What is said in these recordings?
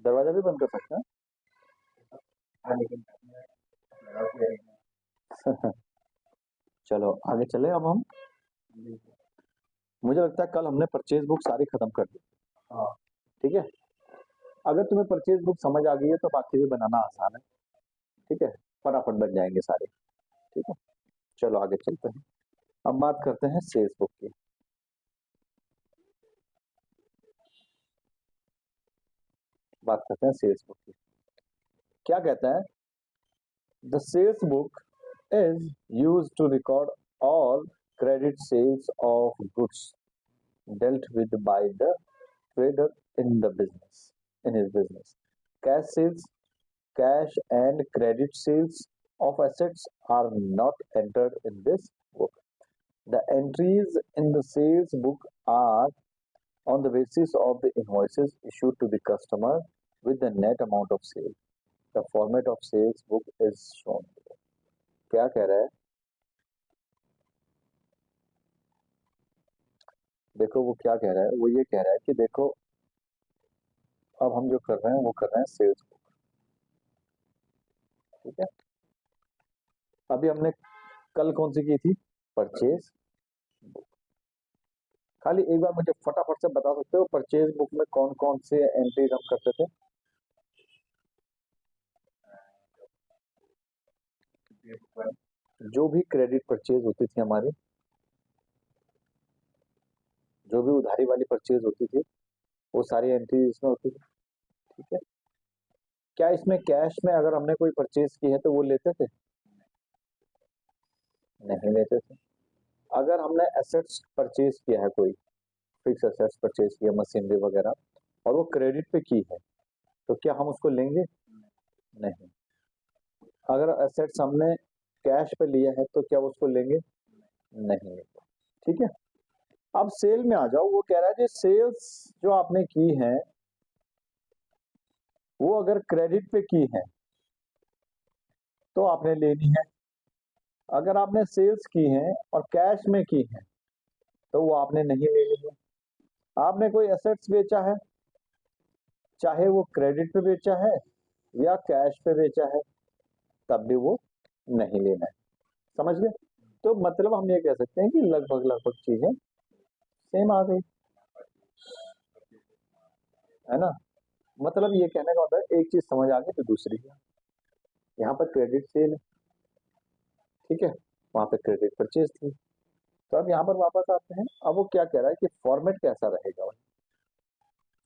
दरवाजा भी बंद कर सकते हैं। हाँ लेकिन लगा के रहेगा। चलो आगे चले अब हम। बिल्कुल। मुझे लगता है कल हमने परचेज बुक सारी खत्म कर दी। हाँ ठीक है, अगर तुम्हें परचेज बुक समझ आ गई है तो बाकी भी बनाना आसान है। ठीक है, फटाफट बन जाएंगे सारे। ठीक है, चलो आगे चलते हैं। अब बात करते हैं सेल्स बुक की। बात करते हैं सेल्स बुक की। क्या कहता है, the sales book is used to record all credit sales of goods dealt with by the trader in the business, in his business. Cash sales, cash and credit sales of assets are not entered in this book. The entries in the sales book are on the basis of the invoices issued to the customer with the net amount of sale. The format of sales book is shown. क्या कह रहा है, देखो वो क्या कह रहा है, वो ये कह रहा है कि देखो अब हम जो कर रहे हैं वो कर रहे हैं सेल्स बुक। ठीक है, अभी हमने कल कौन सी की थी, परचेज बुक। खाली एक बार मुझे फटाफट से बता सकते हो परचेज बुक में कौन कौन से एंट्रीज हम करते थे। जो भी क्रेडिट परचेज होती थी हमारी, जो भी उधारी वाली परचेज होती थी, वो सारी एंट्री इसमें होती थी। ठीक है, क्या इसमें कैश में अगर हमने कोई परचेज की है तो वो लेते थे, नहीं लेते थे। अगर हमने एसेट्स परचेज किया है, कोई फिक्स एसेट्स परचेज किया, मशीनरी वगैरह, और वो क्रेडिट पे की है, तो क्या हम उसको लेंगे, नहीं। अगर एसेट्स हमने कैश पे लिया है तो क्या उसको लेंगे, नहीं लेंगे। ठीक है, अब सेल में आ जाओ। वो कह रहा है जी सेल्स जो आपने की है वो अगर क्रेडिट पे की है तो आपने लेनी है। अगर आपने सेल्स की है और कैश में की है तो वो आपने नहीं लेनी है। आपने कोई एसेट्स बेचा है, चाहे वो क्रेडिट पे बेचा है या कैश पे बेचा है, तब भी वो नहीं लेना है। समझ गए, तो मतलब हम ये कह सकते हैं कि लगभग लगभग चीजें सेम आ गई, है ना। मतलब ये कहने का होता है एक चीज समझ आ गई तो दूसरी है। यहाँ पर क्रेडिट सेल है, ठीक है, वहां पे क्रेडिट परचेज थी। तो अब यहाँ पर वापस आते हैं। अब वो क्या कह रहा है कि फॉर्मेट कैसा रहेगा।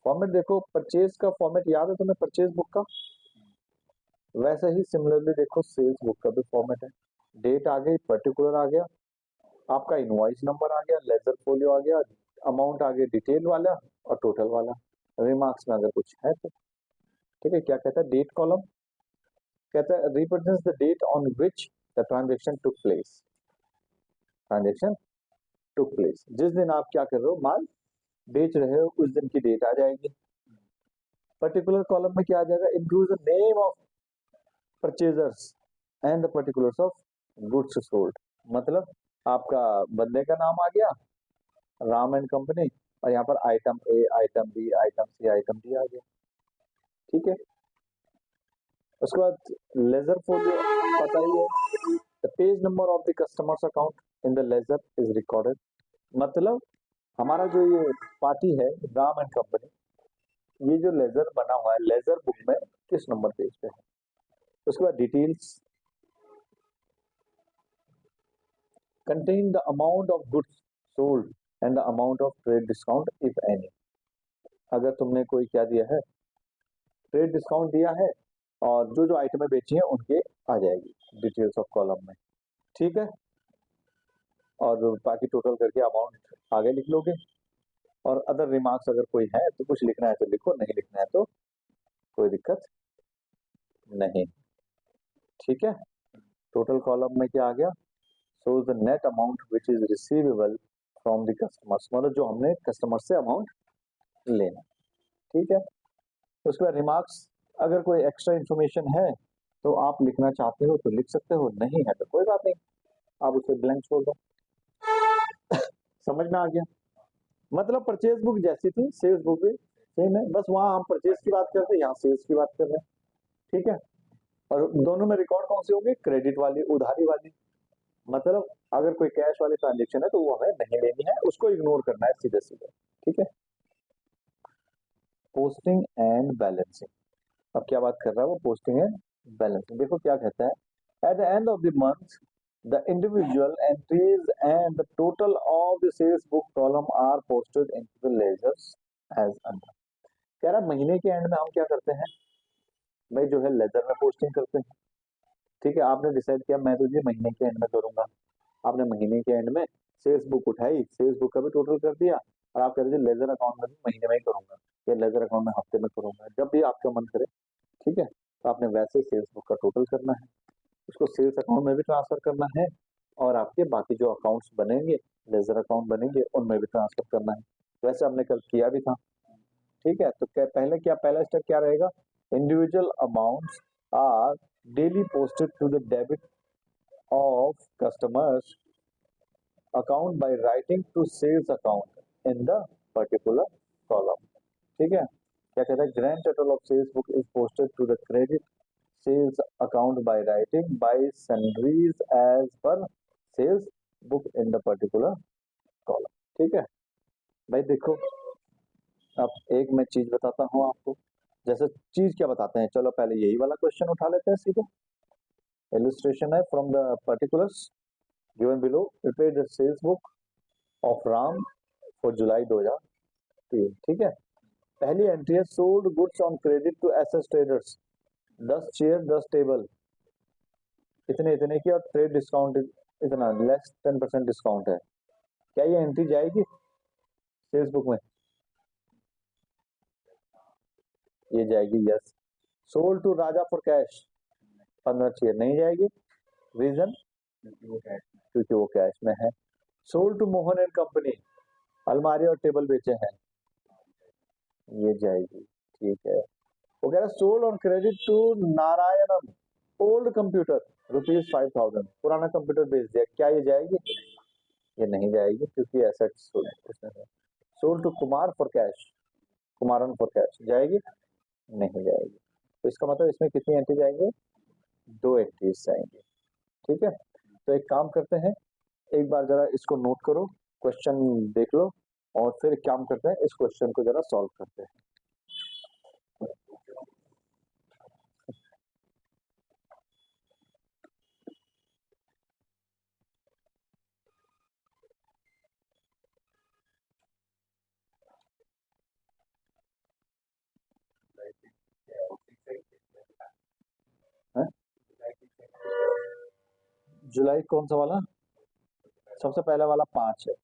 फॉर्मेट देखो, परचेज का फॉर्मेट याद है तुम्हें, परचेज बुक का, वैसे ही सिमिलरली देखो सेल्स बुक का भी फॉर्मेट है। डेट आ गई, पर्टिकुलर आ गया, आपका इनवॉइस नंबर आ गया, लेजर फोलियो आ गया, अमाउंट आ गया डिटेल वाला और टोटल वाला, रिमार्क्स में अगर कुछ है तो। ठीक है, क्या कहता है डेट कॉलम, कहता है represents the date on which the transaction took place. Transaction took place, जिस दिन आप क्या कर रहे हो, माल बेच रहे हो, उस दिन की डेट आ जाएगी। पर्टिकुलर कॉलम में क्या आ जाएगा, include the name of purchasers and the particulars of goods sold. मतलब आपका बंदे का नाम आ गया, राम एंड कंपनी, और यहाँ पर आइटम ए, आइटम बी, आइटम सी, आइटम डी आ गया। ठीक है, उसके बाद लेजर फोलियो पता ही है, the page number of the customers account in the ledger is recorded. मतलब हमारा जो ये पार्टी है राम एंड कंपनी, ये जो लेजर बना हुआ है लेजर बुक में किस नंबर पेज पे है। उसके बाद details contain the amount of goods sold and the amount of trade discount if any. अगर तुमने कोई क्या दिया है, ट्रेड डिस्काउंट दिया है, और जो जो आइटमें बेची हैं उनके आ जाएगी डिटेल्स ऑफ कॉलम में। ठीक है, और बाकी टोटल करके अमाउंट आगे लिख लोगे। और अदर रिमार्क्स अगर कोई है तो कुछ लिखना है तो लिखो, नहीं लिखना है तो कोई दिक्कत नहीं। ठीक है, टोटल कॉलम में क्या आ गया, shows the net amount which is receivable from the customers, मतलब जो हमने कस्टमर से अमाउंट लेना। ठीक है, उसके बाद रिमार्क्स, अगर कोई एक्स्ट्रा इन्फॉर्मेशन है तो आप लिखना चाहते हो तो लिख सकते हो, नहीं है तो कोई बात नहीं, आप उसे ब्लैंक छोड़ दो। समझ में आ गया, मतलब परचेज बुक जैसी थी सेल्स बुक भी सेम है, बस वहां हम परचेज की बात करते हैं, यहाँ सेल्स की बात कर रहे हैं। ठीक है, और दोनों में रिकॉर्ड कौन सी होगी, क्रेडिट वाली, उधारी वाली। मतलब अगर कोई कैश वाली ट्रांजेक्शन है तो वो हमें नहीं लेनी है, उसको इग्नोर करना है सीधे सीधे। ठीक है, पोस्टिंग एंड बैलेंसिंग, अब क्या बात कर रहा है वो, पोस्टिंग एंड बैलेंसिंग। देखो क्या कहता है, at the end of the month the individual entries and the total of the sales book column are posted into the ledgers as under. कह रहा है महीने के एंड में हम क्या करते हैं भाई, जो है लेजर में पोस्टिंग करते हैं। ठीक है, आपने डिसाइड किया मैं तो ये महीने के एंड में करूंगा, आपने महीने के एंड में सेल्स बुक उठाई, सेल्स बुक का भी टोटल कर दिया, और आप कह रहे लेजर अकाउंट में भी महीने में ही करूंगा, या लेजर अकाउंट में हफ्ते में करूंगा, जब भी आपका मन करे। ठीक है, तो आपने वैसे सेल्स बुक का टोटल करना है, उसको सेल्स अकाउंट में भी ट्रांसफर करना है, और आपके बाकी जो अकाउंट्स बनेंगे, लेजर अकाउंट बनेंगे, उनमें भी ट्रांसफर करना है। वैसे हमने कल किया भी था। ठीक है, तो क्या पहले क्या, पहला स्टेप क्या रहेगा, individual amounts are daily posted to the debit of customers account by writing to sales account in the particular column. ठीक है, क्या कहता है, grand total of sales book is posted to the credit sales account by writing by sundries as per sales book in the particular column. ठीक है भाई, देखो अब एक मैं चीज बताता हूँ आपको, जैसे चीज क्या बताते हैं, चलो पहले यही वाला क्वेश्चन उठा लेते हैं सीधे। इलस्ट्रेशन है, from the particulars given below prepare the sales book of Ram for July 2003। ठीक है, पहली एंट्री है, sold goods on credit to SS traders, 10 chair 10 table इतने इतने की, और ट्रेड डिस्काउंट इतना लेस 10% डिस्काउंट है। क्या ये एंट्री जाएगी सेल्स बुक में, ये जाएगी, yes. Sold to Raja for cash, 15 chair नहीं जाएगी, रीजन क्योंकि वो कैश में है। Sold to Mohan and company, अलमारी और टेबल बेचे हैं, ये जाएगी। ठीक है, वो कह रहा है sold on credit to Narayanan old computer ₹5000, पुराना कंप्यूटर बेच दिया, क्या ये जाएगी, ये नहीं जाएगी क्योंकि एसेट्स उसमें है। Sold to Kumar for cash, Kumaran for cash, जाएगी, नहीं जाएगी। तो इसका मतलब इसमें कितनी एंट्री जाएंगे, 2 एंट्रीज जाएंगे। ठीक है, तो एक काम करते हैं, एक बार जरा इसको नोट करो, क्वेश्चन देख लो, और फिर काम करते हैं, इस क्वेश्चन को जरा सॉल्व करते हैं। हैं? जुलाई कौन सा वाला, सबसे पहले वाला 5 है।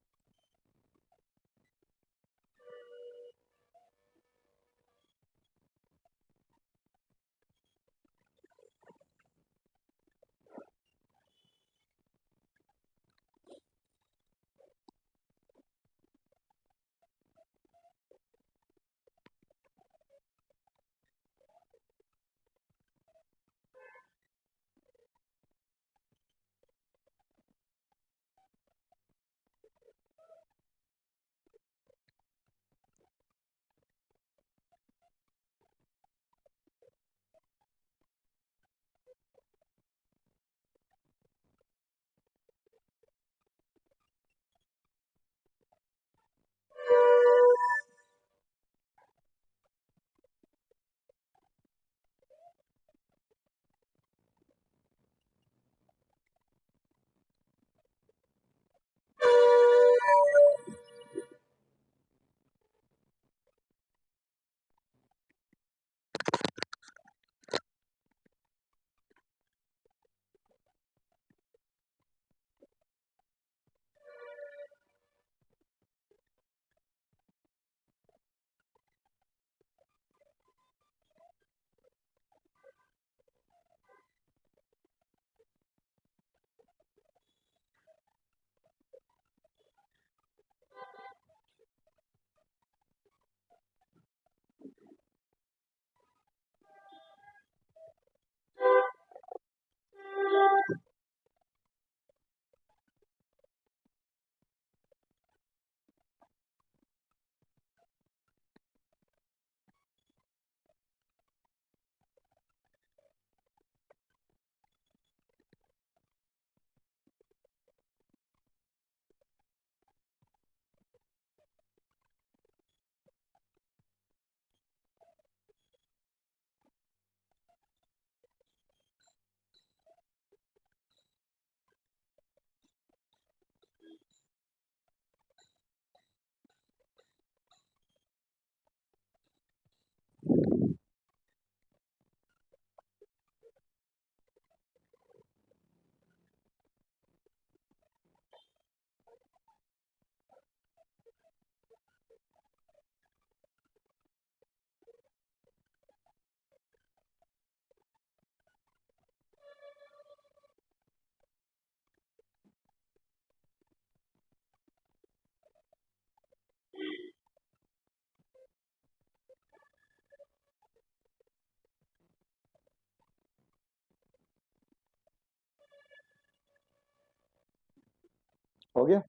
हो गया।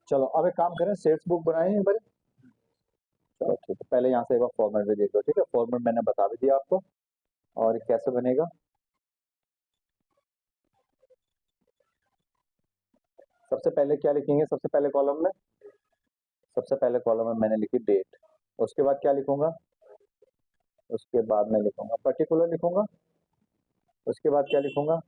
चलो अब एक काम करें, सेल्स बुक बनाए एक बार। चलो ठीक है, पहले यहाँ से एक बार फॉर्मेट भी देख लो। ठीक है, फॉर्मेट मैंने बता भी दिया आपको, और ये कैसे बनेगा। सबसे पहले क्या लिखेंगे, सबसे पहले कॉलम में, सबसे पहले कॉलम में मैंने लिखी डेट। उसके बाद क्या लिखूंगा, उसके बाद मैं लिखूंगा पर्टिकुलर लिखूंगा। उसके बाद क्या लिखूंगा,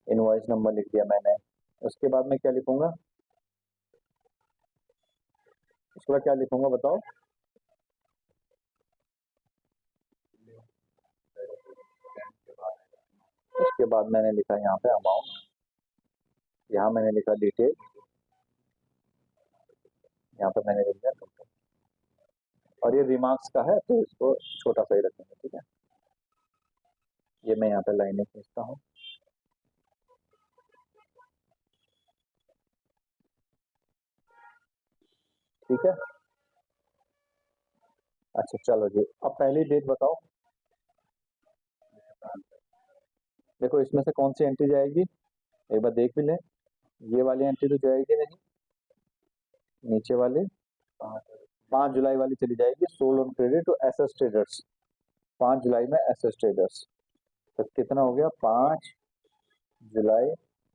इनवॉइस नंबर लिख दिया मैंने। उसके बाद मैं क्या लिखूंगा, उसके बाद क्या लिखूंगा बताओ। उसके बाद मैंने लिखा यहाँ पे अमाउंट, यहाँ मैंने लिखा डिटेल, यहाँ पे मैंने लिख दिया टोटल। और ये रिमार्क्स का है तो इसको छोटा सा ही रखेंगे। ठीक है, ये मैं यहाँ पे लाइनें खींचता हूँ। ठीक है, अच्छा चलो जी, अब पहली डेट बताओ। देखो इसमें से कौन सी एंट्री जाएगी, एक बार देख भी लें। ये वाली एंट्री तो जाएगी नहीं, नीचे वाली 5 जुलाई वाली चली जाएगी। Sold on credit to SS traders, 5 जुलाई में एसएस ट्रेडर्स। तो कितना हो गया, 5 जुलाई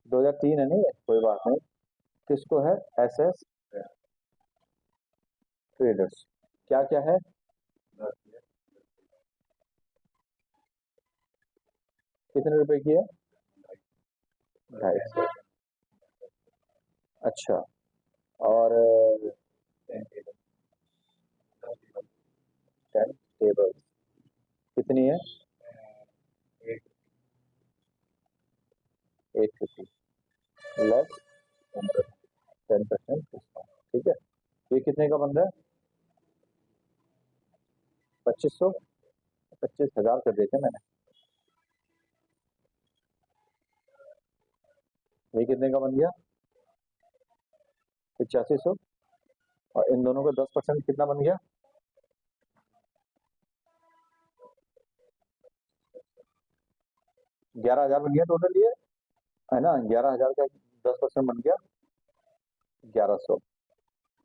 2003 है, नहीं है कोई बात नहीं। किसको है, एसएस ट्रेडर्स। क्या क्या है, कितने रुपए की है, 250। अच्छा, और 10 टेबल कितनी है, 850 लेस 10% डिस्काउंट। ठीक है, ये कितने का बन रहा है, 2500, 25,000 कर देते मैंने। ये कितने का बन गया, 8500। और इन दोनों का 10% कितना बन गया, 11,000 बन गया टोटल, ये है ना। 11,000 का 10% बन गया 1100,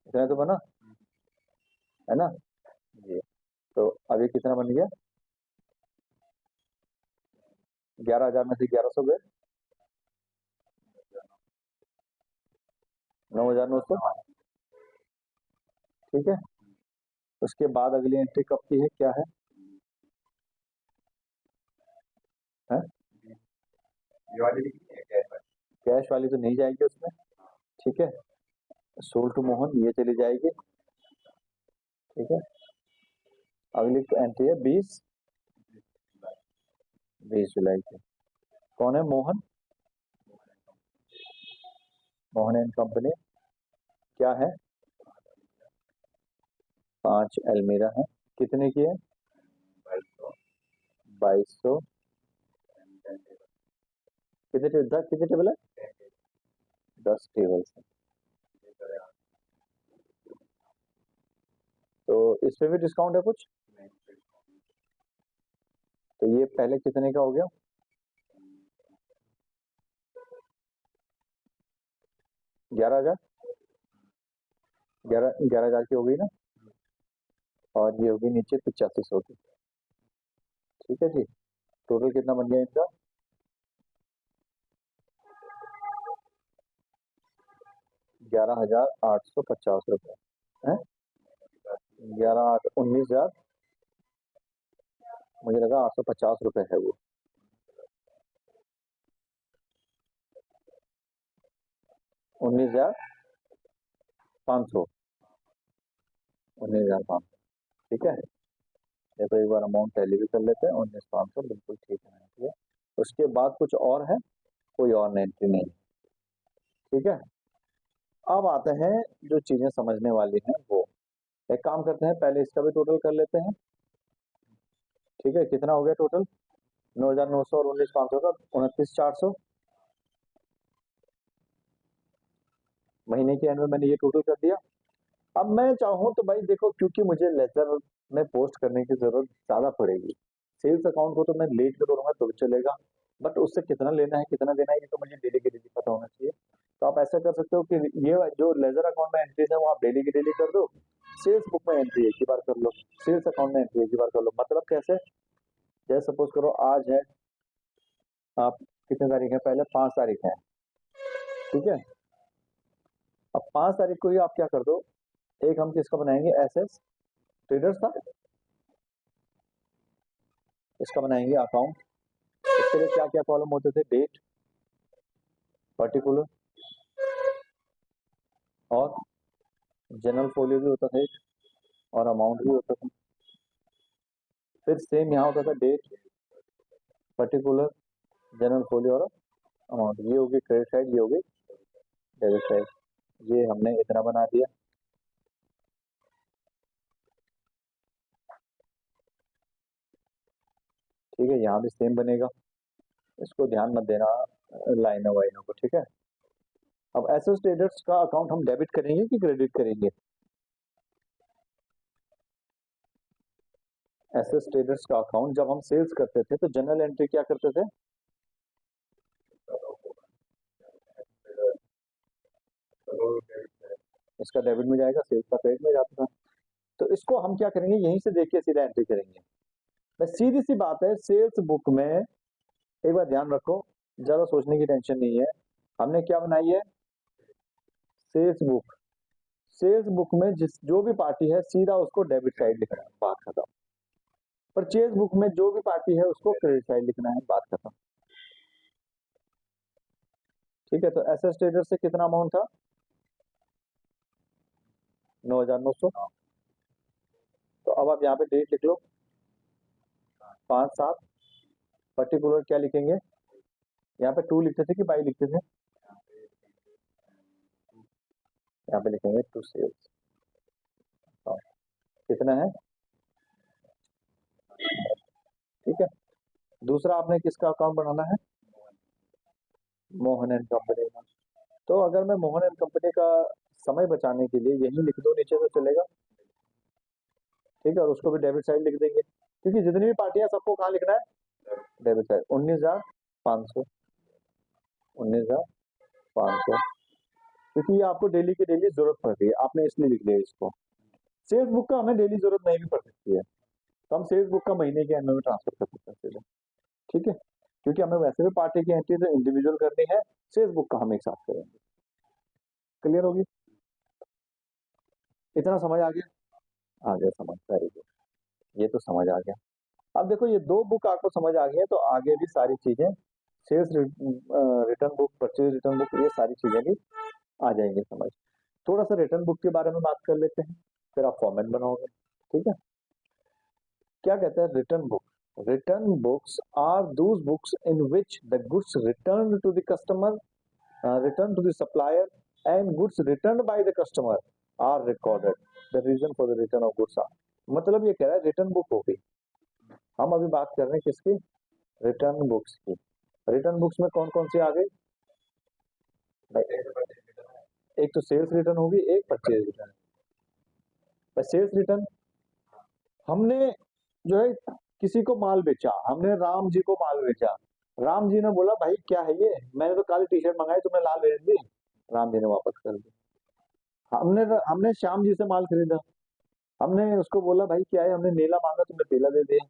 इतना तो बना है ना जी। तो अभी कितना बन गया, 11,000 में से 1100 गए, 9,900। ठीक है, उसके बाद अगली एंट्री कब की है, क्या है, है? कैश वाली तो नहीं जाएगी उसमें। ठीक है, सोल्ड टू मोहन ये चली जाएगी। ठीक है, अगली एंट्री है 20 जुलाई की। कौन है, मोहन, मोहन एंड कंपनी। क्या है, 5 एल्मीरा है। कितने की है, 2200। कितने टेबल है, 10 टेबल है। तो इसमें भी डिस्काउंट है कुछ, तो ये पहले कितने का हो गया, 11,000, 11,000 की हो गई ना। और ये होगी नीचे 8500 की। ठीक है जी, टोटल कितना बन गया इनका, 11,850 रुपए है। 19,000, मुझे लगा 850 रुपए है वो। 19,500, 19,500। ठीक है, देखो एक बार अमाउंट टैली भी कर लेते हैं, 19,500 बिल्कुल ठीक है। ठीक है, उसके बाद कुछ और है, कोई और एंट्री नहीं। ठीक है, अब आते हैं जो चीजें समझने वाली हैं वो। एक काम करते हैं, पहले इसका भी टोटल कर लेते हैं। ठीक है, कितना हो गया टोटल, 9,900 और 19,500 का 29,400। महीने के एंड में मैंने ये टोटल कर दिया। अब मैं चाहूँ तो भाई देखो, क्योंकि मुझे लेजर में पोस्ट करने की जरूरत ज्यादा पड़ेगी, सेल्स अकाउंट को तो मैं लेट में करूंगा तो भी चलेगा, बट उससे कितना लेना है कितना देना है ये तो मुझे डेली की डेली पता होना चाहिए। तो आप ऐसा कर सकते हो कि ये जो लेजर अकाउंट में एंट्रीज है वो आप डेली की डेली कर दो, सेल्स बुक में एंट्री एक ही बार कर लो, सेल्स अकाउंट में एंट्री एक ही बार कर लो। मतलब कैसे, जैसे सपोज करो आज है, आप कितने तारीख है, पहले 5 तारीख है, ठीक है। अब 5 तारीख को ही आप क्या कर दो, एक हम किसका बनाएंगे, एसएस ट्रेडर्स का, इसका बनाएंगे अकाउंट। इसके लिए क्या क्या कॉलम होते थे, डेट, पर्टिकुलर और जनरल फोलियो भी होता था एक, और अमाउंट भी होता था। फिर सेम यहाँ होता था डेट, पर्टिकुलर, जनरल फोलियो और अमाउंट। ये होगी क्रेडिट साइड, ये होगी डेबिट साइड। ये हमने इतना बना दिया, ठीक है। यहाँ भी सेम बनेगा, इसको ध्यान मत देना लाइनों वाइनों को, ठीक है। अब एसएस ट्रेडर्स का अकाउंट हम डेबिट करेंगे कि क्रेडिट करेंगे, एसएस ट्रेडर्स का अकाउंट जब हम सेल्स करते थे तो जनरल एंट्री क्या करते थे, इसका डेबिट में जाएगा, सेल्स का क्रेडिट में जाता था। तो इसको हम क्या करेंगे, यहीं से देख के सीधा एंट्री करेंगे। बस सीधी सी बात है, सेल्स बुक में एक बार ध्यान रखो, ज्यादा सोचने की टेंशन नहीं है। हमने क्या बनाई है, सेल्स बुक। सेल्स बुक में जिस जो भी पार्टी है सीधा उसको डेबिट साइड लिखना है, बात खत्म। परचेज बुक में जो भी पार्टी है उसको क्रेडिट साइड लिखना है, बात खत्म, ठीक है। तो एसएस ट्रेडर से कितना अमाउंट था, 9,900। तो अब आप यहाँ पे डेट लिख लो, 5/7। पर्टिकुलर क्या लिखेंगे, यहाँ पे 2 लिखते थे कि बाई लिखते थे, यहाँ पे लिखेंगे टू सेल्स। कितना है, ठीक है। दूसरा आपने किसका अकाउंट बनाना है, मोहन एंड कंपनी का। तो अगर मैं मोहन एंड कंपनी का समय बचाने के लिए यही लिख दो नीचे तो चलेगा, ठीक है। और उसको भी डेबिट साइड लिख देंगे, क्योंकि जितनी भी पार्टियां सबको कहाँ लिखना है, डेबिट साइड। 19,500, 19,500, क्योंकि ये आपको डेली की डेली जरूरत पड़ रही है, आपने इसलिए लिख दिया इसको। सेल्स बुक का हमें डेली जरूरत नहीं भी पड़ सकती है, तो हम सेल्स बुक का महीने के एंड में ट्रांसफर कर सकते हैं सीधे, ठीक है। क्योंकि हमें वैसे भी पार्टी की एंट्री तो इंडिविजुअल करनी है, सेल्स बुक का हम एक साथ करेंगे। क्लियर होगी, इतना समझ आ गया समझ, वेरी गुड, ये तो समझ आ गया। अब देखो ये 2 बुक आपको समझ आ गई है, तो आगे भी सारी चीजें, sales return book, purchase return book, ये सारी चीजें भी आ जाएंगी समझ। थोड़ा सा रिटर्न बुक के बारे में बात कर लेते हैं, फिर आप फॉर्मेट बनाओगे, ठीक है। क्या कहता है return book, return books are those books in which the goods return to the customer, return to the supplier and goods return by the customer are recorded, the reason for the return of goods are. मतलब ये कह रहा है return book होगी, हम अभी बात कर रहे हैं किसकी, रिटर्न बुक्स की। रिटर्न बुक्स में कौन कौन सी आ गई, एक तो सेल्स रिटर्न होगी, एक परचेज रिटर्न। सेल्स रिटर्न, हमने जो है किसी को माल बेचा, हमने राम जी को माल बेचा, राम जी ने बोला भाई क्या है ये, मैंने तो काली टी शर्ट मंगाई तुमने लाल भेज दी, राम जी ने वापस कर दी। हमने हमने श्याम जी से माल खरीदा, हमने उसको बोला भाई क्या है, हमने नीला मांगा तुमने पीला दे दिया,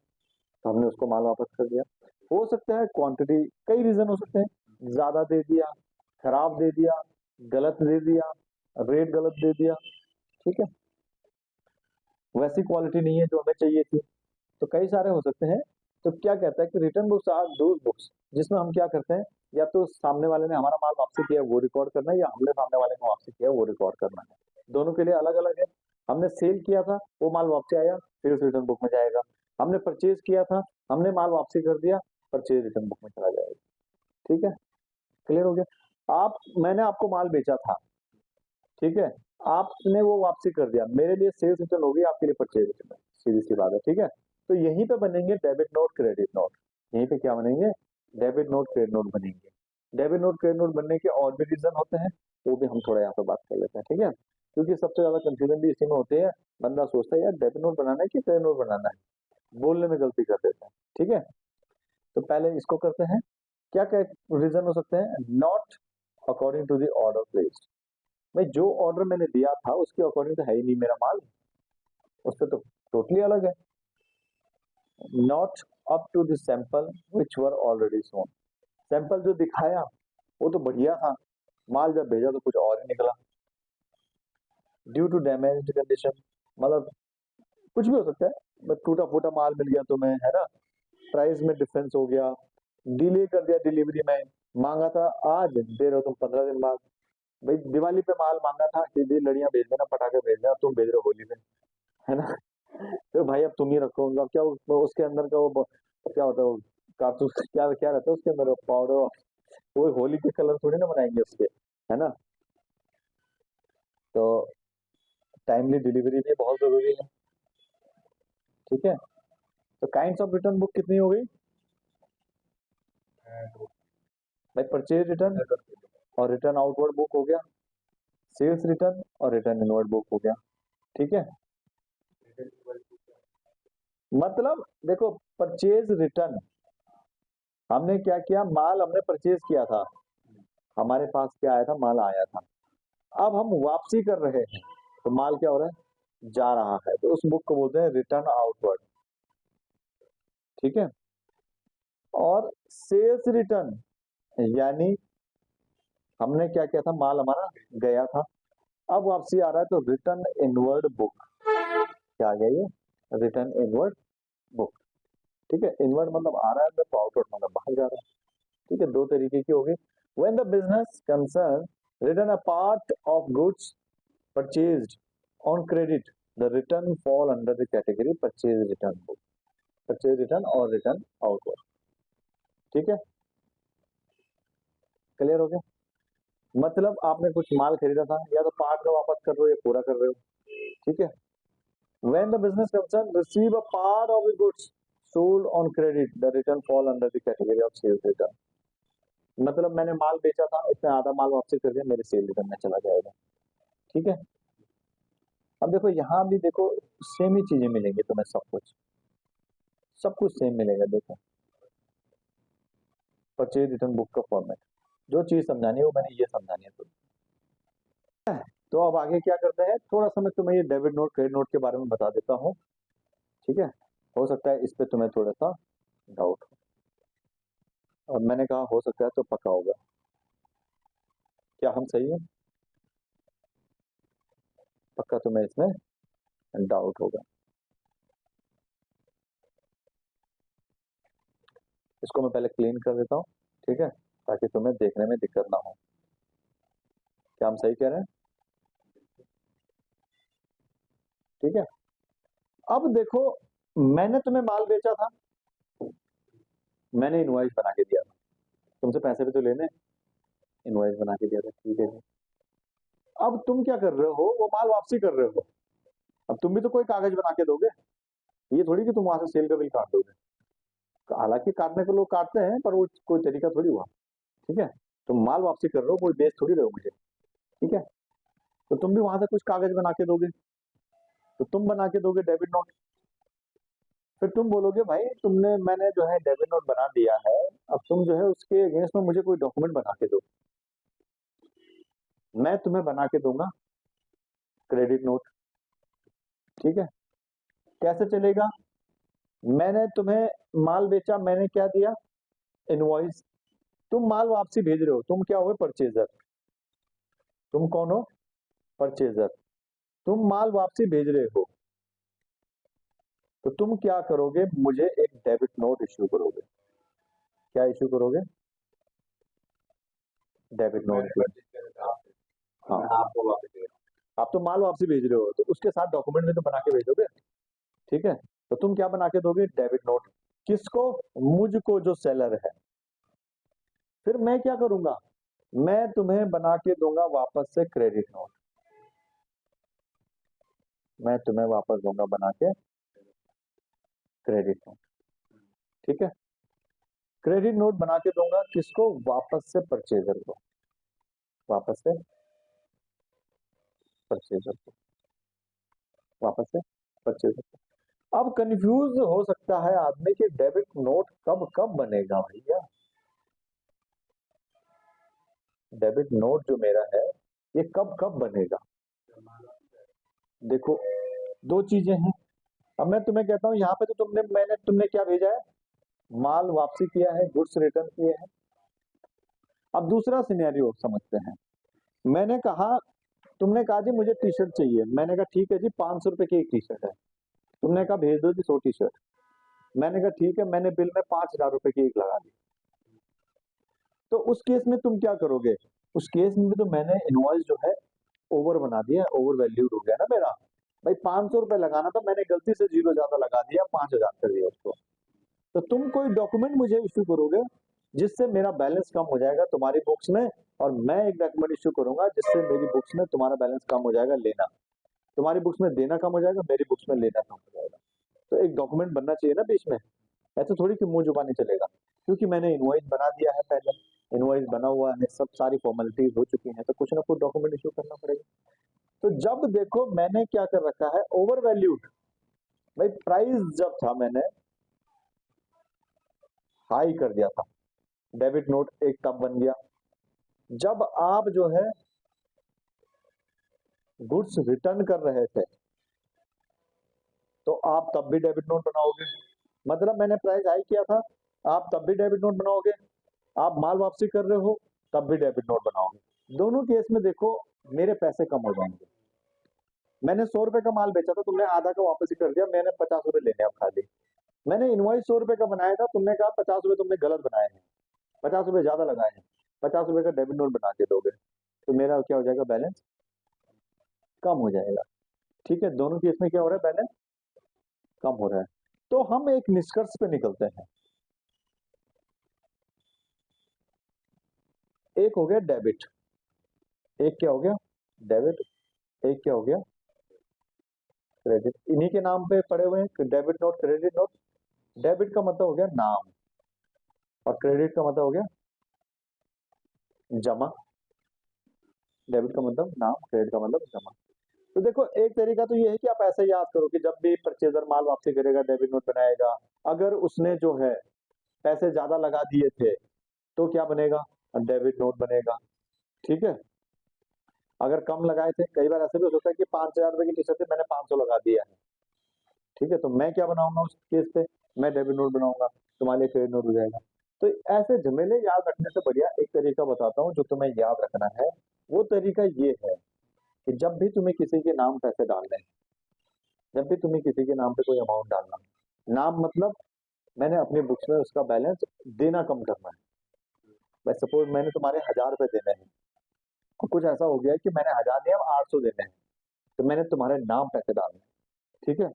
तो हमने उसको माल वापस कर दिया। हो सकता है क्वांटिटी, कई रीजन हो सकते हैं, ज्यादा दे दिया, खराब दे दिया, गलत दे दिया, रेट गलत दे दिया, ठीक है, वैसी क्वालिटी नहीं है जो हमें चाहिए थी, तो कई सारे हो सकते हैं। तो क्या कहता है कि return books are those books जिसमें हम क्या करते हैं, या तो सामने वाले ने हमारा माल वापसी किया वो रिकॉर्ड करना है, या हमने सामने वाले को वापसी किया वो रिकॉर्ड करना है। दोनों के लिए अलग अलग है। हमने सेल किया था, वो माल वापसी आया, सेल्स रिटर्न बुक में जाएगा। हमने परचेज किया था, हमने माल वापसी कर दिया, परचेज रिटर्न बुक में चला जाएगा, ठीक है। क्लियर हो गया। मैंने आपको माल बेचा था, ठीक है, आपने वो वापसी कर दिया, मेरे लिए सेल्स रिटर्न होगी, आपके लिए परचेज रिटर्न, सीधी सी बात है, ठीक है। तो यहीं पे बनेंगे डेबिट नोट क्रेडिट नोट, यहीं पे क्या बनेंगे, डेबिट नोट क्रेडिट नोट बनेंगे। डेबिट नोट क्रेडिट नोट बनने के और भी रीजन होते हैं, वो भी हम थोड़ा यहाँ पे बात कर लेते हैं, ठीक है। क्योंकि सबसे ज्यादा कंफ्यूजन भी इसी में होती है, बंदा सोचता है यार डेबिट नोट बनाना है कि क्रेडिट नोट बनाना है, बोलने में गलती कर देता है, ठीक है। तो पहले इसको करते हैं, क्या क्या रीजन हो सकते हैं? Not according to the order placed, भाई जो ऑर्डर मैंने दिया था उसके अकॉर्डिंग तो है ही नहीं मेरा माल, उससे तो टोटली अलग है। Not up to the sample which were already shown, sample जो दिखाया वो तो बढ़िया था, माल जब भेजा तो कुछ और ही निकला। ड्यू टू डैमेज कंडीशन, मतलब कुछ भी हो सकता है, बस टूटा फूटा माल मिल गया तुम्हें, है ना, प्राइस में डिफरेंस हो गया, डिले कर दिया डिलीवरी में, मांगा था आज दे रहे हो तुम 15 दिन बाद। भाई दिवाली पे माल मांगा था कि ये लड़ियां भेज देना, पटाखे भेज देना, तुम भेज रहे हो होली में, है ना। तो भाई अब तुम ही रखो, अब क्या उसके अंदर का वो क्या होता है वो कारतूस, क्या क्या रहता है उसके अंदर पाउडर, वो होली के कलर थोड़ी ना बनाएंगे उसके, है ना। तो टाइमली डिलीवरी भी बहुत जरूरी है, ठीक है। तो काइंड्स ऑफ रिटर्न बुक कितनी हो गई भाई? परचेज रिटर्न और रिटर्न आउटवर्ड बुक हो गया, सेल्स रिटर्न और रिटर्न इनवर्ड बुक हो गया, ठीक है। मतलब देखो, परचेज रिटर्न, हमने क्या किया, माल हमने परचेज किया था, हमारे पास क्या आया था, माल आया था, अब हम वापसी कर रहे हैं, तो माल क्या हो रहा है, जा रहा है, तो उस बुक को बोलते हैं रिटर्न आउटवर्ड, ठीक है। और सेल्स रिटर्न, यानी हमने क्या किया था, माल हमारा गया था, अब वापसी आ रहा है, तो रिटर्न इनवर्ड बुक, क्या आ गया ये, रिटर्न इनवर्ड बुक, ठीक है। इनवर्ड मतलब आ रहा है, तो आउटवर्ड मतलब बाहर जा रहा है, ठीक है। दो तरीके की होगी। When the business concern return a part of goods purchased on credit, the return fall under the category purchase return book, purchase return और रिटर्न आउटवर्ड, ठीक है। क्लियर हो गया? मतलब आपने कुछ माल खरीदा था, या तो पार्ट में वापस कर रहे हो या पूरा कर रहे हो, ठीक है। When the business concern receive a part of the goods sold on credit, the return fall under the category of sales return. मतलब मैंने माल बेचा था, इसमें आधा माल वापसी कर दिया, मेरे सेल रिटर्न में चला जाएगा, ठीक है। अब देखो यहाँ भी देखो, सेम ही चीजें मिलेंगी तुम्हें, सब कुछ सेम मिलेगा। देखो परचेज रिटर्न बुक का फॉर्मेट, जो चीज समझानी है वो मैंने ये समझानी है तुम्हें। तो अब आगे क्या करते हैं, थोड़ा सा मैं तुम्हें ये डेबिट नोट क्रेडिट नोट के बारे में बता देता हूँ, ठीक है। हो सकता है इस पे तुम्हें थोड़ा सा डाउट हो, और मैंने कहा हो सकता है तो पक्का होगा, क्या हम सही है? पक्का तुम्हें इसमें डाउट होगा। इसको मैं पहले क्लीन कर देता हूँ, ठीक है, ताकि तुम्हें देखने में दिक्कत ना हो। क्या हम सही कह रहे हैं? ठीक है। अब देखो, मैंने तुम्हें माल बेचा था, मैंने इनवॉइस बना के दिया था, तुमसे पैसे भी तो लेने, इनवॉइस बना के दिया था, ठीक है। अब तुम क्या कर रहे हो, वो माल वापसी कर रहे हो, अब तुम भी तो कोई कागज बना के दोगे, ये थोड़ी कि तुम वहां से सेल का बिल काट दोगे। हालांकि काटने को लोग काटते हैं, पर वो कोई तरीका थोड़ी हुआ, ठीक है। तुम माल वापसी कर रहे हो, कोई बेच थोड़ी रहे हो मुझे, ठीक है। तो तुम भी वहां से कुछ कागज बना के दोगे, तो तुम बना के दोगे डेबिट नोट, फिर तुम बोलोगे भाई तुमने, मैंने जो है डेबिट नोट बना दिया है, अब तुम जो है उसके अगेंस्ट में मुझे कोई डॉक्यूमेंट बना के दो। मैं तुम्हें बना के दूंगा क्रेडिट नोट, ठीक है। कैसे चलेगा? मैंने तुम्हें माल बेचा, मैंने क्या दिया, इनवॉइस, तुम माल वापसी भेज रहे हो, तुम क्या हो, परचेजर, तुम कौन हो, परचेजर, तुम माल वापसी भेज रहे हो, तो तुम क्या करोगे, मुझे एक डेबिट नोट इश्यू करोगे। क्या इश्यू करोगे? Debit note. हाँ, आपको वापस दे रहा आप तो माल वापसी भेज रहे हो, तो उसके साथ डॉक्यूमेंट में तो बना के भेजोगे, ठीक है। तो तुम क्या बना के दोगे, डेबिट नोट, किसको, मुझको जो सेलर है। फिर मैं क्या करूंगा, मैं तुम्हें बना के दूंगा वापस से क्रेडिट नोट, मैं तुम्हें वापस दूंगा बना के क्रेडिट नोट, ठीक है। क्रेडिट नोट बना के दूंगा किसको, वापस से परचेजर को, वापस से परचेजर को, वापस से परचेजर को। अब कंफ्यूज हो सकता है आदमी कि डेबिट नोट कब कब बनेगा भैया, डेबिट नोट जो मेरा है ये कब कब बनेगा? देखो, दो चीजें हैं। अब मैं तुम्हें कहता हूँ यहाँ पे तो तुमने क्या भेजा है? माल वापसी किया है, गुड्स रिटर्न किए हैं। अब दूसरा सिनेरियो समझते हैं। मैंने कहा, तुमने कहा जी मुझे टी शर्ट चाहिए, मैंने कहा ठीक है जी 500 रुपए की एक टी शर्ट है। तुमने कहा भेज दो जी 100 टी शर्ट। मैंने कहा ठीक है, मैंने बिल में 5,000 रुपए की एक लगा दी। तो उस केस में तुम क्या करोगे? उस केस में भी तो मैंने इनवॉइस जो है ओवर बना दिया, ओवर वैल्यूड हो गया ना मेरा। भाई 500 रुपए लगाना था, मैंने गलती से 0 ज्यादा लगा दिया, 5,000 कर दिया उसको। तो तुम कोई डॉक्यूमेंट मुझे इश्यू करोगे जिससे मेरा बैलेंस कम हो जाएगा तुम्हारी बुक्स में, और मैं एक डॉक्यूमेंट इश्यू करूंगा जिससे मेरी बुक्स में तुम्हारा बैलेंस कम हो जाएगा, लेना। तुम्हारी बुक्स में देना कम हो जाएगा, मेरी बुक्स में लेना कम हो जाएगा। तो एक डॉक्यूमेंट बनना चाहिए ना बीच में। ऐसे थोड़ी कि मुंह जुबानी चलेगा, क्योंकि मैंने इनवॉइस बना दिया है पहले, इनवॉइस बना हुआ है, सब सारी फॉर्मेलिटीज हो चुकी हैं, तो कुछ ना कुछ डॉक्यूमेंट इश्यू करना पड़ेगा। तो जब देखो मैंने क्या कर रखा है, ओवर वैल्यूड। भाई प्राइस जब था मैंने हाई कर दिया था, डेबिट नोट एक तब बन गया जब आप जो है गुड्स रिटर्न कर रहे थे, तो आप तब भी डेबिट नोट बनाओगे। मतलब मैंने प्राइस हाई किया था, आप तब भी डेबिट नोट बनाओगे। आप माल वापसी कर रहे हो, तब भी डेबिट नोट बनाओगे। दोनों केस में देखो मेरे पैसे कम हो जाएंगे। मैंने 100 रुपए का माल बेचा था, तुमने आधा का वापस ही कर दिया, मैंने 50 रुपए लेने अब खाली। मैंने इनवॉइस 100 रुपए का बनाया था, तुमने कहा 50 रुपए तुमने गलत बनाए हैं, 50 रुपए ज्यादा लगाए हैं, 50 रुपए का डेबिट नोट बना के दोगे, तो मेरा क्या हो जाएगा? बैलेंस कम हो जाएगा। ठीक है, दोनों केस में क्या हो रहा है? बैलेंस कम हो रहा है। तो हम एक निष्कर्ष पे निकलते हैं। एक हो गया डेबिट, एक क्या हो गया? डेबिट, एक क्या हो गया? क्रेडिट। इन्हीं के नाम पे पड़े हुए हैं, debit note, credit note. Debit का मतलब हो गया नाम, और क्रेडिट का मतलब हो गया जमा। डेबिट का मतलब नाम, क्रेडिट का मतलब जमा। तो देखो एक तरीका तो ये है कि आप ऐसे याद करो कि जब भी परचेजर माल वापसी करेगा, डेबिट नोट बनाएगा। अगर उसने जो है पैसे ज्यादा लगा दिए थे तो क्या बनेगा? डेबिट नोट बनेगा। ठीक है, अगर कम लगाए थे, कई बार ऐसे भी हो सकता है कि 5,000 रुपए की टी शर्ट मैंने 500 लगा दिया है। ठीक है, तो मैं क्या बनाऊंगा उस केस पे? मैं डेबिट नोट बनाऊंगा, तुम्हारे लिए क्रेडिट नोट हो जाएगा। तो ऐसे झमेले याद रखने से बढ़िया एक तरीका बताता हूँ जो तुम्हें याद रखना है। वो तरीका ये है कि जब भी तुम्हें किसी के नाम पैसे डालने हैं, जब भी तुम्हें किसी के नाम पे कोई अमाउंट डालना है, नाम मतलब मैंने अपनी बुक्स में उसका बैलेंस देना कम करना है। भाई सपोज मैंने तुम्हारे 1,000 रुपए देने हैं, और कुछ ऐसा हो गया है कि मैंने 1,000 नहीं, अब 800 देने हैं, तो मैंने तुम्हारे नाम पैसे डालने हैं। ठीक है,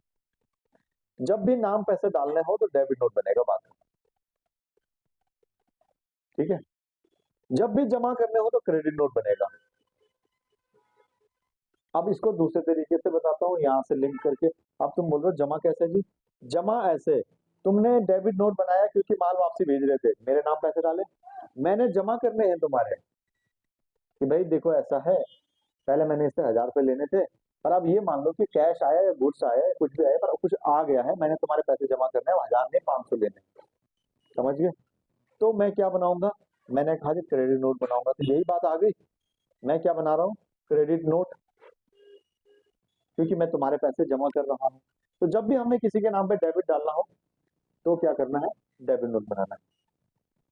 जब भी नाम पैसे डालने हो तो डेबिट नोट बनेगा, बात खत्म। ठीक है, जब भी जमा करने हो तो क्रेडिट नोट बनेगा। अब इसको दूसरे तरीके से बताता हूँ, यहाँ से लिंक करके। अब तुम बोल रहे हो जमा कैसे जी? जमा ऐसे, तुमने डेबिट नोट बनाया क्योंकि माल वापसी भेज रहे थे, मेरे नाम पैसे डाले। मैंने जमा करने हैं तुम्हारे, कि भाई देखो ऐसा है, पहले मैंने इससे 1,000 रुपए लेने थे, पर अब ये मान लो कि कैश आया या गुड्स आया या कुछ भी आया, पर कुछ आ गया है, मैंने तुम्हारे पैसे जमा करने हैं, 1,000 नहीं 500 लेने हैं। समझ गए? तो मैं क्या बनाऊंगा? मैंने कहा कि क्रेडिट नोट बनाऊंगा, तो यही बात आ गई। मैं क्या बना रहा हूँ? क्रेडिट नोट, क्योंकि मैं तुम्हारे पैसे जमा कर रहा हूँ। तो जब भी हमें किसी के नाम पे डेबिट डालना हो तो क्या करना है? डेबिट नोट बनाना है।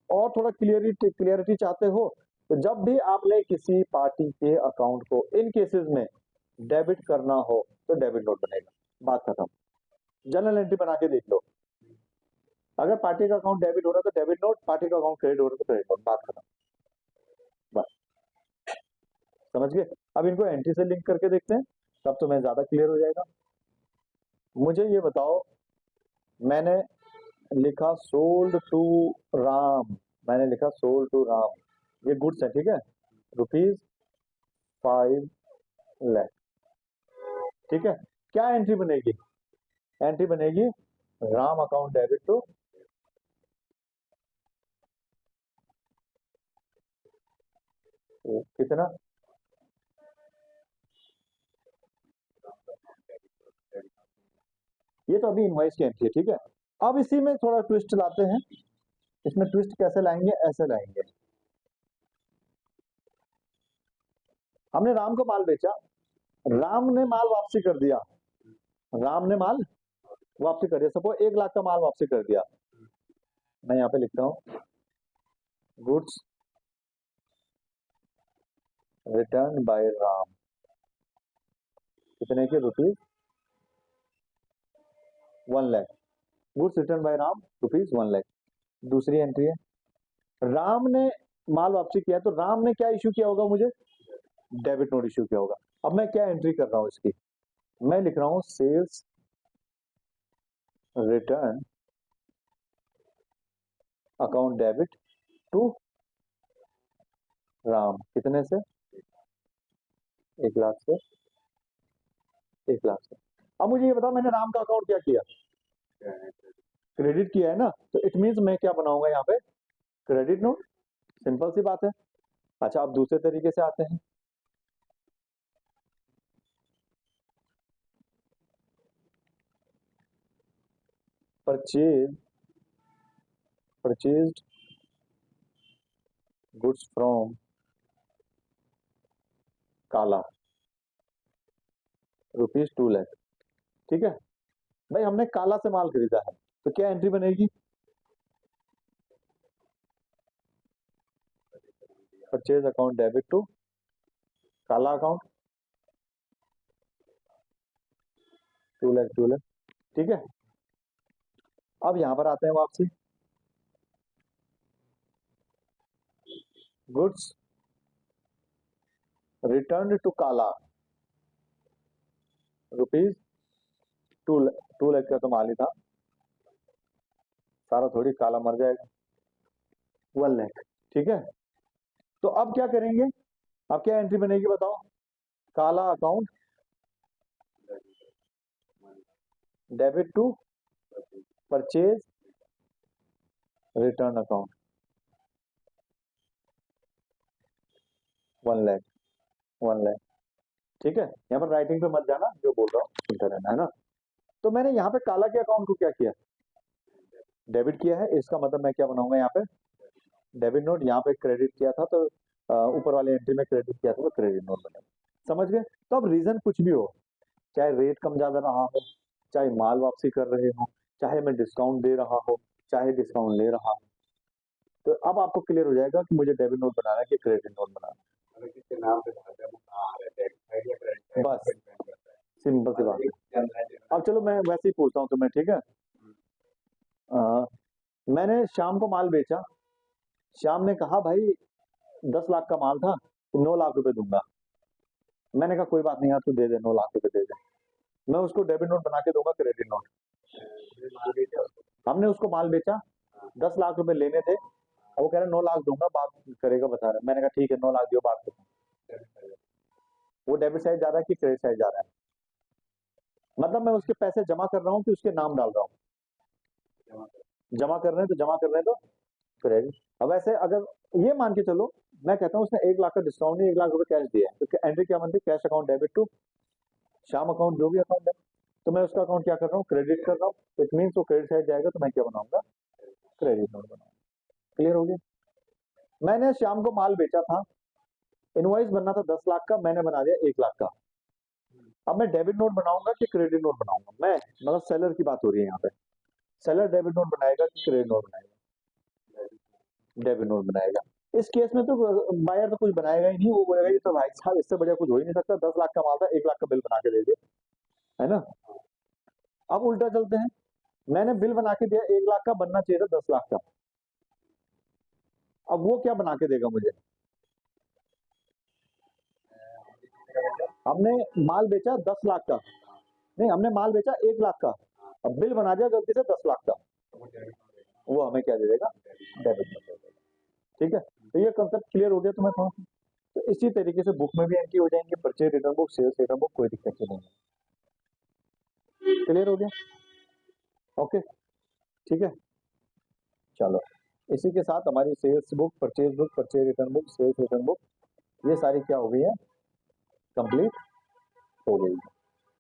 और थोड़ा क्लियरिटी चाहते हो, तो जब भी आपने किसी पार्टी के अकाउंट को इन केसेस में डेबिट करना हो तो डेबिट नोट बनेगा, बात खत्म। जनरल एंट्री बना के देख लो, अगर पार्टी का अकाउंट डेबिट हो रहा है तो डेबिट नोट, पार्टी का अकाउंट क्रेडिट हो रहा है तो क्रेडिट नोट, बात खत्म। बस, समझ गए? अब इनको एंट्री से लिंक करके देखते हैं, तब तुम्हें ज्यादा क्लियर हो जाएगा। मुझे ये बताओ, मैंने लिखा सोल्ड टू राम, मैंने लिखा सोल्ड टू राम, ये गुड्स है, ठीक है, ₹5 लाख। ठीक है, क्या एंट्री बनेगी? एंट्री बनेगी राम अकाउंट डेबिट टू, कितना? ये तो अभी इनवॉइस की एंट्री है। ठीक है, अब इसी में थोड़ा ट्विस्ट लाते हैं। इसमें ट्विस्ट कैसे लाएंगे? ऐसे लाएंगे, हमने राम को माल बेचा, राम ने माल वापसी कर दिया, राम ने माल वापसी कर दिया, सपोज 1 लाख का माल वापसी कर दिया। मैं यहाँ पे लिखता हूँ गुड्स रिटर्न बाय राम, कितने के? Rupees 1 lakh. Goods return by Ram rupees 1 lakh. दूसरी एंट्री है, राम ने माल वापसी किया, तो राम ने क्या इश्यू किया होगा? मुझे डेबिट नोट इश्यू किया होगा। अब मैं क्या एंट्री कर रहा हूँ इसकी? मैं लिख रहा हूँ sales return account debit to Ram, कितने से? 1 लाख से, 1 लाख से। अब मुझे ये बताओ, मैंने राम का अकाउंट क्या किया? क्रेडिट किया है ना, तो इट मीन्स मैं क्या बनाऊंगा यहाँ पे? Credit note. सिंपल सी बात है। अच्छा, अब दूसरे तरीके से आते हैं। परचेज्ड गुड्स फ्रॉम काला रुपीज 2 लाख। ठीक है भाई, हमने काला से माल खरीदा है, तो क्या एंट्री बनेगी? परचेज अकाउंट डेबिट टू काला अकाउंट 2 लाख 2 लाख। ठीक है, अब यहां पर आते हैं वापसी। गुड्स रिटर्न टू काला रुपीज 2 लाख का तो माल ही था, सारा थोड़ी काला मर जाएगा। 1 लाख। ठीक है, तो अब क्या करेंगे? अब क्या एंट्री बनेगी बताओ? Kala account debit to purchase return account 1 lakh 1 lakh. ठीक है, यहाँ पर राइटिंग पे मत जाना, जो बोल रहा हूँ सुनते रहना, है ना। तो मैंने यहाँ पे काला के अकाउंट को क्या किया? डेबिट किया है, इसका मतलब मैं क्या बनाऊंगा यहाँ पे? Debit note. यहाँ पे क्रेडिट किया था, तो ऊपर वाले एंट्री में क्रेडिट किया था, तो क्रेडिट नोट बनेगा। समझ गए? तो अब रीजन कुछ भी हो, चाहे रेट कम ज्यादा रहा हो, चाहे माल वापसी कर रहे हो, चाहे मैं डिस्काउंट दे रहा हो, चाहे डिस्काउंट ले रहा हूं, तो अब आपको क्लियर हो जाएगा कि मुझे डेबिट नोट बनाना है कि क्रेडिट नोट बनाना है। किसके नाम पे बनाते हैं, वो कहाँ आ रहा है, डेबिट साइड या क्रेडिट साइड बस। पे डिपेंड करता है। सिंपल सी बात है। अब चलो मैं वैसे ही पूछता हूँ तुम्हें, ठीक है? मैंने शाम को माल बेचा, श्याम ने कहा भाई 10 लाख का माल था, 9 लाख रुपए दूंगा। मैंने कहा कोई बात नहीं यार, तू दे दे, 9 लाख रुपए दे दे। मैं उसको डेबिट नोट बना के दूंगा, क्रेडिट नोट। हमने उसको माल बेचा, 10 लाख रुपए लेने थे, और वो कह रहा 9 लाख दूंगा, बात करेगा बता रहा है। मैंने कहा ठीक है 9 लाख दियो, बात करो। वो डेबिट साइड जा रहा है कि क्रेडिट साइड जा रहा है? मतलब मैं उसके पैसे जमा कर रहा हूँ कि उसके नाम डाल रहा हूँ? जमा कर रहे हैं, तो जमा कर रहे हैं तो क्रेडिट। अब ऐसे अगर ये मान के चलो, मैं कहता हूँ उसने 1 लाख का डिस्काउंट नहीं, 1 लाख रुपए कैश दिया है, तो एंट्री क्या बनती है? Cash account debit to Shyam account, जो भी अकाउंट है। तो मैं उसका अकाउंट क्या कर रहा हूँ? क्रेडिट कर रहा हूँ। इट मीन्स वो क्रेडिट साइड जाएगा, तो मैं क्या बनाऊंगा? क्रेडिट नोट बनाऊंगा। क्लियर हो गया? मैंने श्याम को माल बेचा था, इनवॉइस बनना था 10 लाख का, मैंने बना दिया 1 लाख का। अब मैं डेबिट नोट बनाऊंगा कि क्रेडिट नोट बनाऊंगा? मैं मतलब सेलर की बात हो रही है यहाँ पे। सेलर डेबिट नोट बनाएगा कि क्रेडिट नोट बनाएगा? डेबिट नोट बनाएगा। इस केस में तो बायर तो कुछ बनाएगा ही नहीं, वो बोलेगा ये तो भाई साहब इससे बढ़िया कुछ हो ही नहीं सकता, 10 लाख का माल था, 1 लाख का बिल बना के दे दिया, है ना। अब उल्टा चलते हैं, मैंने बिल बना के दिया 1 लाख का, बनना चाहिए था 10 लाख का। अब वो क्या बना के देगा मुझे? हमने माल बेचा 10 लाख का, नहीं हमने माल बेचा 1 लाख का, अब बिल बना दिया गलती से 10 लाख का, वो हमें क्या दे देगा? डेबिट नोट दे देगा। ठीक है, तो ये कंसेप्ट क्लियर हो गया तुम्हें थोड़ा? तो इसी तरीके से बुक में भी एंट्री हो जाएंगे, purchase return book, sales return book, कोई दिक्कत नहीं है। क्लियर हो गया? ओके, ठीक है, चलो इसी के साथ हमारी sales book, purchase book, purchase return book, sales return book, ये सारी क्या हो गई है? कंप्लीट हो गई है।